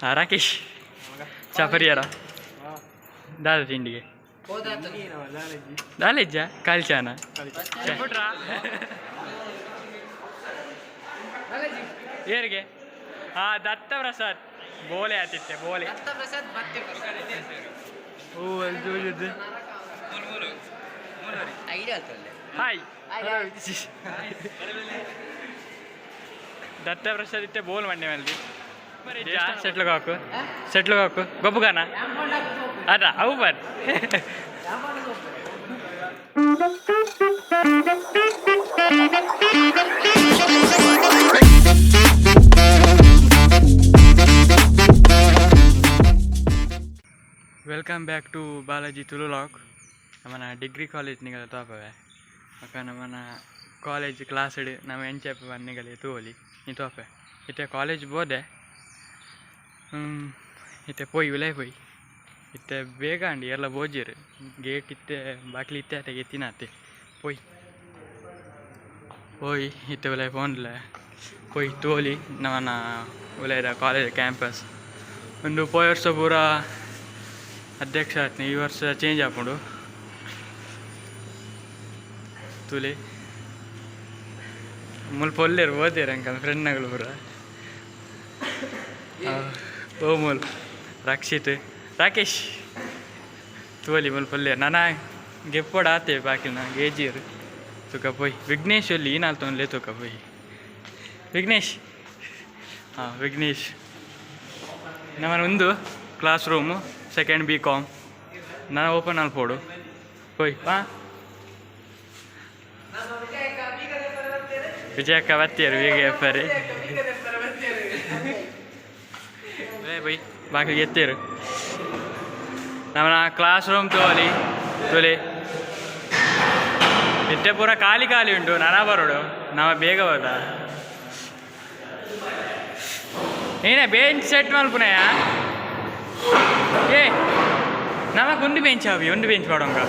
ರಾಕೇಶ್ ಚಾಪರಿಯಾರ ದಾದ ತಿಂಡಿಗೆ ದಾಲೆಜ್ಜ ಕಾಲ್ಚಾನ ಏರಿಗೆ ದತ್ತ ಪ್ರಸಾದ್ ಬೋಲೆ ಆತಿತ್ತೆ ಬೋಲೆ ಹಾಯ್ ದತ್ತ ಪ್ರಸಾದ್ ಇತ್ತೆ ಬೋಲ್ ಮಂಡೆ ಮಲ್ದಿ ಸೆಟ್ಲು ಹಾಕು ಗೊಬ್ಬಗಾನ ಅದ ಅವು ಬರ್ ವೆಲ್ಕಮ್ ಬ್ಯಾಕ್ ಟು ಬಾಲಾಜಿ ತುಳು ಲಾಕ್ ನಮ್ಮನ ಡಿಗ್ರಿ ಕಾಲೇಜ್ ನಿಗಲ ತೋಪವೆ ಅಕ್ಕ ನಮ್ಮನ ಕಾಲೇಜ್ ಕ್ಲಾಸ್ ಇಡು ನಾವು ಎಂಚೆಪ್ ನಿಗಲಿ ತೋಲಿ ನೀ ತೋಪೆ ಇತ್ತೆ ಕಾಲೇಜ್ ಬೋದೆ ಇತ್ತೆ ಪೋಯ್ ವಿಲೇ ಪೋಯ್ ಇತ್ತೆ ಬೇಗ ಅಂಡಿ ಎಲ್ಲ ಬೋಜಿರು ಗೇಟ್ ಇತ್ತೆ ಬಾಕ್ಲಿ ಇತ್ತೆ ಅತ್ತೆ ಎತ್ತಿನತ್ತೆ ಪೋಯ್ ಪೋಯ್ ಇತ್ತೆ ವಿಲೇ ಫೋನ್ಲ ಪೋಯ್ ತೋಲಿ ನಮ್ಮನ ವಿಲೇದ ಕಾಲೇಜ್ ಕ್ಯಾಂಪಸ್ ಒಂದು ಪೋಯ್ ವರ್ಷ ಪೂರ ಅಧ್ಯಕ್ಷ ಆತ್ನಿ ಈ ವರ್ಷ ಚೇಂಜ್ ಹಾಕೊಂಡು ತುಲಿ ಮುಲ್ಪ ಒಳ್ಳೆಯರು ಓದ್ಯಾರ ಅಂಕಲ್ ಫ್ರೆಂಡ್ಗಳು ಪೂರ ಓಮೂಲ್ ರಕ್ಷಿತ್ ರಾಕೇಶ್ ತೋಲಿ ಮುಲ್ಪ ಒಳ್ಳೆಯರು ನಾನು ಗೆಪ್ಪೋಡು ಆತೇವೆ ಬಾಕಿಲ್ ಗೇಜಿಯರು ತುಕ ಪೋಯ್ ವಿಘ್ನೇಶ್ ಅಲ್ಲಿ ಈನಾಲ್ ತೊಂದಲೇ ತುಕ ಪೋಯ್ ವಿಘ್ನೇಶ್ ವಿಘ್ನೇಶ್ ನಮ್ಮನ ಒಂದು ಕ್ಲಾಸ್ ರೂಮು ಸೆಕೆಂಡ್ B.Com ನಾನು ಓಪನ್ ಅಲ್ಲಿ ಪೋಡು ಹೋಯ್ ವಿಜಯಕ್ಕ ಬತ್ತಿಯರು ಈಗ ಎಪ್ಪರಿ ಬೈ ಬಾಕಿ ಎತ್ತಿರು ನಮ್ಮನ ಕ್ಲಾಸ್ ರೂಮ್ ತೋಲಿ ಇಟ್ಟೆ ಪೂರ ಖಾಲಿ ಖಾಲಿ ಉಂಟು ನಾನಾ ಬರೋಡು ನಾವು ಬೇಗ ಹೋದ ಏನೇ ಬೆಂಚ್ ಸೆಟ್ ಮಲ್ಪುನೆಯ ಏ ನಮಗೆ ಒಂದು ಬೆಂಚ್ ಅವಿ ಒಂದು ಬೆಂಚ್ ಮಾಡೋಂಗ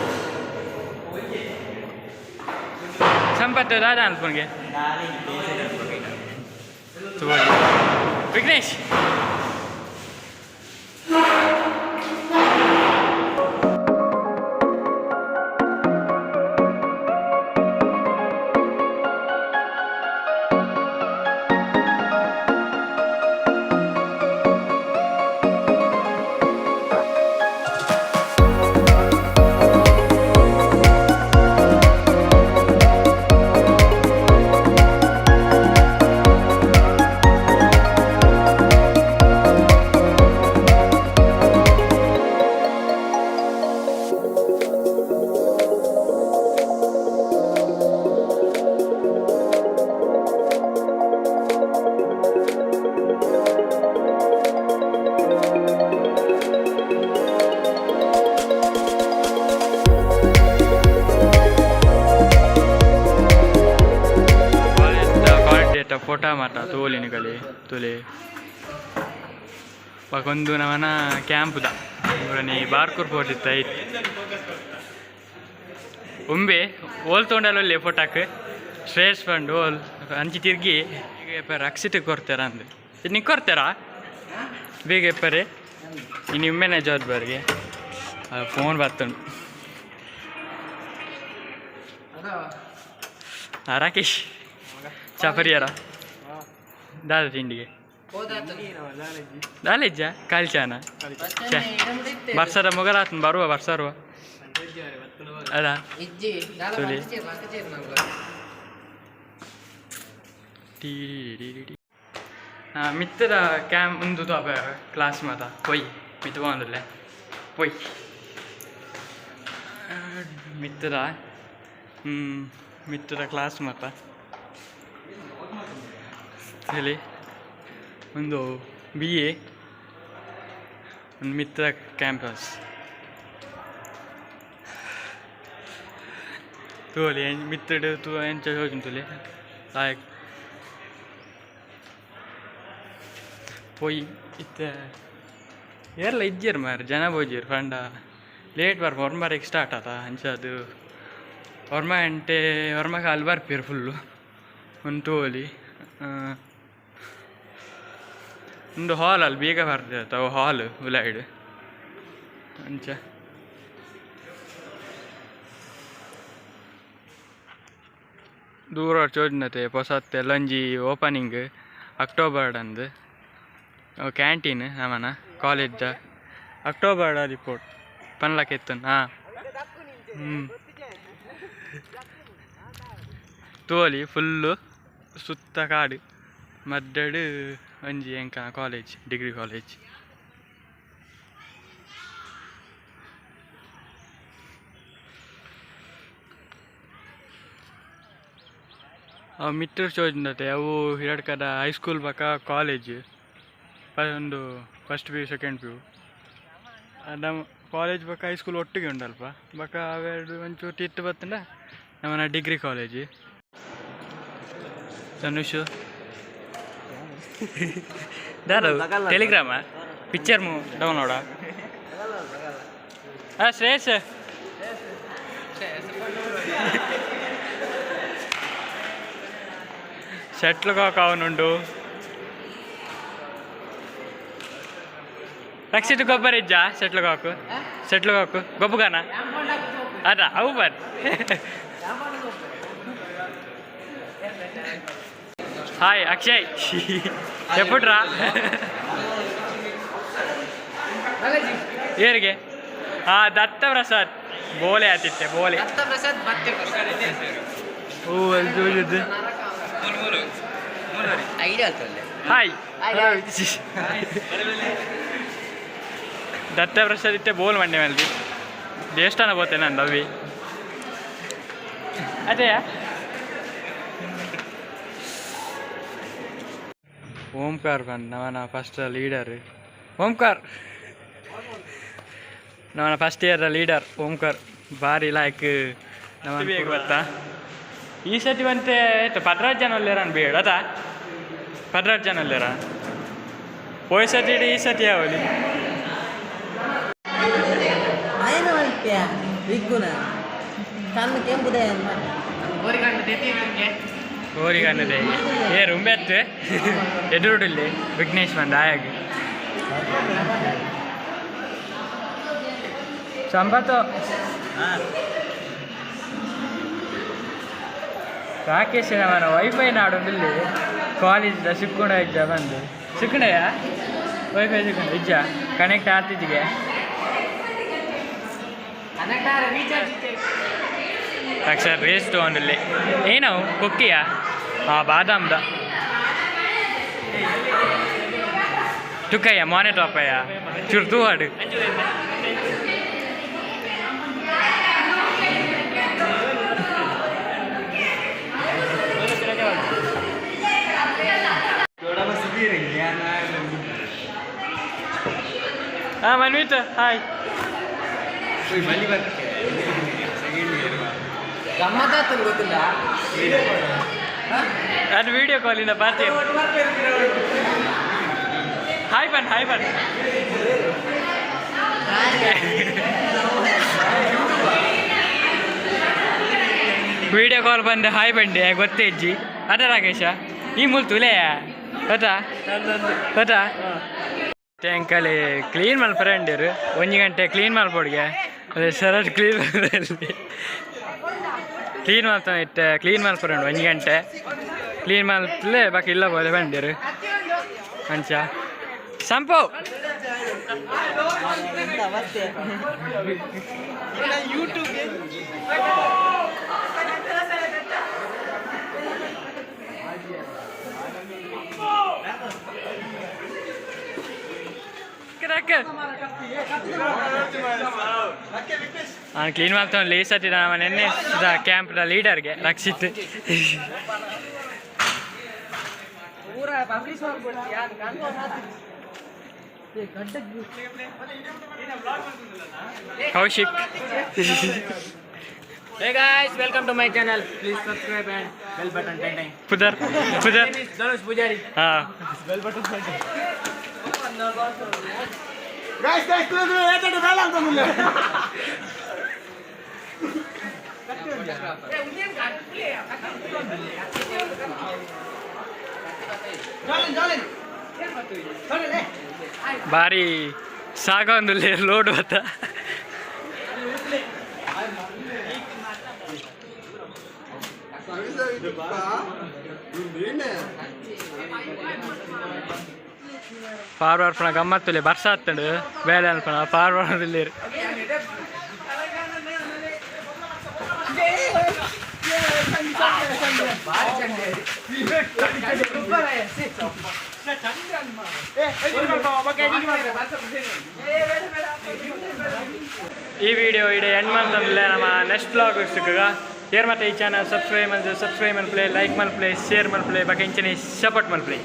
ಸಂಪತ್ತು ದಾದ ಅನ್ಪನ್ಗೆ ವಿಘ್ನೇಶ್ ಫೋಟೋ ಮಾಟ ತೋಲಿನಿಗಲಿ ತುಲಿ ಒಂದು ನವನ ಕ್ಯಾಂಪ್ದ ನೀ ಬಾರ್ಕೂರ್ ಫೋರ್ಟ್ ಇತ್ತ ಒಮ್ಮೆ ಓಲ್ ತೊಗೊಂಡಲ್ಲೇ ಫೋಟೋಕ್ಕೆ ಸ್ಟ್ರೇಸ್ ಫಂಡ್ ಓಲ್ ಅಂಚಿ ತಿರುಗಿ ರಕ್ಷಿತ ಕೊಡ್ತಾರ ಅಂದು ಇದು ನೀವು ಕೊಡ್ತಾರಾ ಬೇಗ ಎಪ್ಪರೆ ಇನ್ನು ಒಮ್ಮೆನೇ ಜವಾಬ್ದಾರಿಗೆ ಫೋನ್ ಬರ್ತುಂಡು ರಾಕೇಶ್ ಚಾಪರಿಯಾರ ದಾದ ತಿಂಡಿಗೆ ದಾಲೆಜ್ಜ ಕಾಲ್ಚಾನ ಬರ್ಸರ ಮುಗಲಾತ್ ಬರುವ ಬರ್ಸರುವ ಅದ ತುಲಿ ಮಿತ್ತದ ಕ್ಯಾಂಪ್ ಒಂದು ಕ್ಲಾಸ್ ಮಾತ ಪೊಯ್ ಮಿತ್ ಬಂದಲ್ಲೇ ಪೊಯ್ ಮಿತ್ತದ ಕ್ಲಾಸ್ ಮಾತ ಹೇಳಿ ಒಂದು BA ಒಂದು ಮಿತ್ರ ಕ್ಯಾಂಪಸ್ ತೋಲಿ ಮಿತ್ರಡು ತು ಎಂಚ ಹೋಗಿ ತೋಲಿ ಲಾಯಕ್ ಪೋಯ್ ಇತ್ತ ಎಲ್ಲ ಇಜ್ಜಿರು ಮಾರು ಜನ ಬೋಜಿರು ಫಂಡ ಲೇಟ್ ಬರ್ಪ ಹೊರ್ಮಾರಿಗೆ ಸ್ಟಾರ್ಟ್ ಆತ ಅಂಚದು ಹೊರ್ಮ ಗಂಟೆ ಹೊರ್ಮಕ್ಕೆ ಅಲ್ಲಿ ಬರ್ಪಿರು ಫುಲ್ಲು ಒಂದು ತೋಲಿ ಒಂದು ಹಾಲಲ್ಲಿ ಬೇಗ ಬರ್ತದೆ ಅವು ಹಾಲ್ ಉಲಾಯ್ಡ್ ಅಂಚ ದೂರ ಚೋದಿನತೆ ಹೊಸತ್ತೆ ಲಂಜಿ ಓಪನಿಂಗ್ ಅಕ್ಟೋಬರ್ ಅಂದು ಕ್ಯಾಂಟೀನ್ ನಮ್ಮನ ಕಾಲೇಜ್ ಅಕ್ಟೋಬರ್ ರಿಪೋರ್ಟ್ ಪನ್ಲಕ್ಕೆತ್ತು ಹಾಂ ತೋಲಿ ಫುಲ್ಲು ಸುತ್ತ ಕಾಡು ಮದ್ದಡು ಒಂಜಿ ಎಂಕ ಕಾಲೇಜ್ ಡಿಗ್ರಿ ಕಾಲೇಜ್ ಅವು ಮಿತ್ರ ಚೋದಿನತೆ ಅವು ಹಿರಡ್ಕದ ಹೈಸ್ಕೂಲ್ ಬಕ ಕಾಲೇಜ್ ಒಂದು first P U second P U ನಮ್ಮ ಕಾಲೇಜ್ ಬಕ ಹೈಸ್ಕೂಲ್ ಒಟ್ಟಿಗೆ ಉಂಡಲ್ಪ ಬಕ ಅವೆರಡು ಒಂಚೂರು ತಿಟ್ಟು ಬತ್ತಂಡ ನಮ್ಮನ ಡಿಗ್ರಿ ಕಾಲೇಜ್ ಧನುಷ್ ದಾರು ಟೆಲಿಗ್ರಾಮ ಪಿಕ್ಚರ್ ಡೌನ್ಲೋಡಾ ಶ್ರೇಯಸ್ షెట్లు కాక అవునుండు రక్షిట్ గొబ్బరిజ్జా షెట్లు కాకు గొప్పగానా అదా అవు బర్ హాయ్ అక్షయ్ ఎప్పుడురా ಏರಿಗೆ ದತ್ತ ಪ್ರಸಾದ್ ಬೋಲೆ ಆತಿತ್ತೆ ಬೋಲೆ ಓ ಅಲ್ಲಿ ಜೋಜಿದ್ದು ಹಾಯ್ ದತ್ತ ಪ್ರಸಾದ್ ಇತ್ತೆ ಬೋಲ್ ಮಂಡೆ ಮೇಲೆ ದೇವಸ್ಥಾನ ಹೋತೆ ನಂದು ಅವಿ ಅದೇಯಾ ಓಂಕಾರ್ ಬಂದು ನವನ ಫಸ್ಟ್ ಲೀಡರ್ ಓಂಕಾರ್ ನವನ ಫಸ್ಟ್ ಇಯರ್ ಲೀಡರ್ ಓಂಕಾರ್ ಭಾರಿ ಲೈಕ್ ನವ ಬೇಗ ಗೊತ್ತಾ ಈ ಸತಿ ಬಂತೆ ಆಯ್ತು 18 ಜನ ಅಲ್ಲೇರನ್ ಬೇಡ ಅದ 18 ಜನ ಅಲ್ಲೇರ ಹೋಯ್ ಸತಿ ಈ ಸತಿ ಯಾವಲಿ ಓರಿಗಣ್ಣದೆ ಏ ರುಂಬೆತ್ತು ಎದುರುಡಿಲ್ಲಿ ವಿಘ್ನೇಶ್ ಬಂದ ಆಯಾಗಿ ಸಂಪತ್ತು ರಾಕೇಶ್ ಅವನ ವೈಫೈ ನಾಡೊಂದಿಲ್ಲಿ ಕಾಲೇಜಿಂದ ಸಿಕ್ಕೊಂಡ ಇದ್ದ ಬಂದು ಸಿಕ್ಕಣಯ್ಯ ವೈಫೈ ಸಿಕ್ಕೊಂಡ ಇಜ್ಜ ಕನೆಕ್ಟ್ ಆಗ್ತಿದ್ದಿಗೆ ಅಕ್ಷರ ರೇಸ್ ತೊಗೊಂಡಿಲ್ಲಿ ಏನವು ಕೊಕ್ಕಿಯ ಬಾದಾಮ್ದ ತುಕ್ಕಯ್ಯ ಮಾನೆ ಟಾಪಯ್ಯ ಚೂರು ತೂ ಹಾಡು ಹಾಂ ಮನ್ವಿತ್ ಹಾಯ್ ಗೊತ್ತಿಲ್ಲ ಅದು ವಿಡಿಯೋ ಕಾಲಿಂದ ಬರ್ತೀನಿ ಹಾಯ್ ಬನ್ ವಿಡಿಯೋ ಕಾಲ್ ಬಂದೆ ಹಾಯ್ ಬಂಡೆ ಗೊತ್ತೇ ಇಜ್ಜಿ ಅದ ರಾಕೇಶ ಈ ಮುಲ್ತುಲೇ ಗೊತ್ತಾ ಟ್ಯಾಂಕಲ್ಲಿ ಕ್ಲೀನ್ ಮಾಡಿ ಫ್ರೆಂಡಿರು 1 ಗಂಟೆ ಕ್ಲೀನ್ ಮಾಡ್ಬೋಡ್ಗೆ ಅದೇ ಸರಟ್ ಕ್ಲೀನ್ ಮಾಡ್ತಾನೆ ಇಟ್ಟೆ ಕ್ಲೀನ್ ಮಾಡ್ಕೊಂಡು 1 ಗಂಟೆ ಕ್ಲೀನ್ ಮಾಡ್ಲೇ ಬಾಕಿ ಇಲ್ಲ ಬೋಲೆ ಬಂದಿರು ಅಂಚ ಸಂಪು ಯೂಟ್ಯೂಬ್ ನಾನು ಕ್ಲೀನ್ ಮಾಡ್ತಾನೆ ಲೇ ಸತಿ ನಾನು ನೆನ್ನೆ ಕ್ಯಾಂಪ್ ಲೀಡರ್ಗೆ Rakshith Kaushik Hey guys, welcome to my channel. Please subscribe and bell button dang. Pudar. Dhanush Pujari. Bell button dang. Guys, please wait at the bell on the mulle. Jalin. ಭಾರಿ ಸಾಗೊಂದು load ಬತ್ತ forward ಪಣ ಗಮ್ಮತ್ತುಲೆ ಬರ್ಸ ಹತ್ತಂಡು ಬೇಲೆ ಅನ್ಪಣ forward ಇಲ್ಲಿ ಈ video ಇಡೀ end ಮಂತಂದ್ರೆ ನಮ್ಮ next blog ಸಿಕ್ಕ ಏರ್ ಮತ್ತೆ ಈ ಚಾನಲ್ ಸಬ್ಸ್ಕ್ರೈಬ್ ಮಲ್ಪ್ಲೆ ಲೈಕ್ ಮಲ್ಪ್ಲೆ ಶೇರ್ ಮಲ್ಪ್ಲೆ ಬಗ್ಗೆ ಇಂಚಿನ ಸಪೋರ್ಟ್ ಮಲ್ಪ್ಲೆ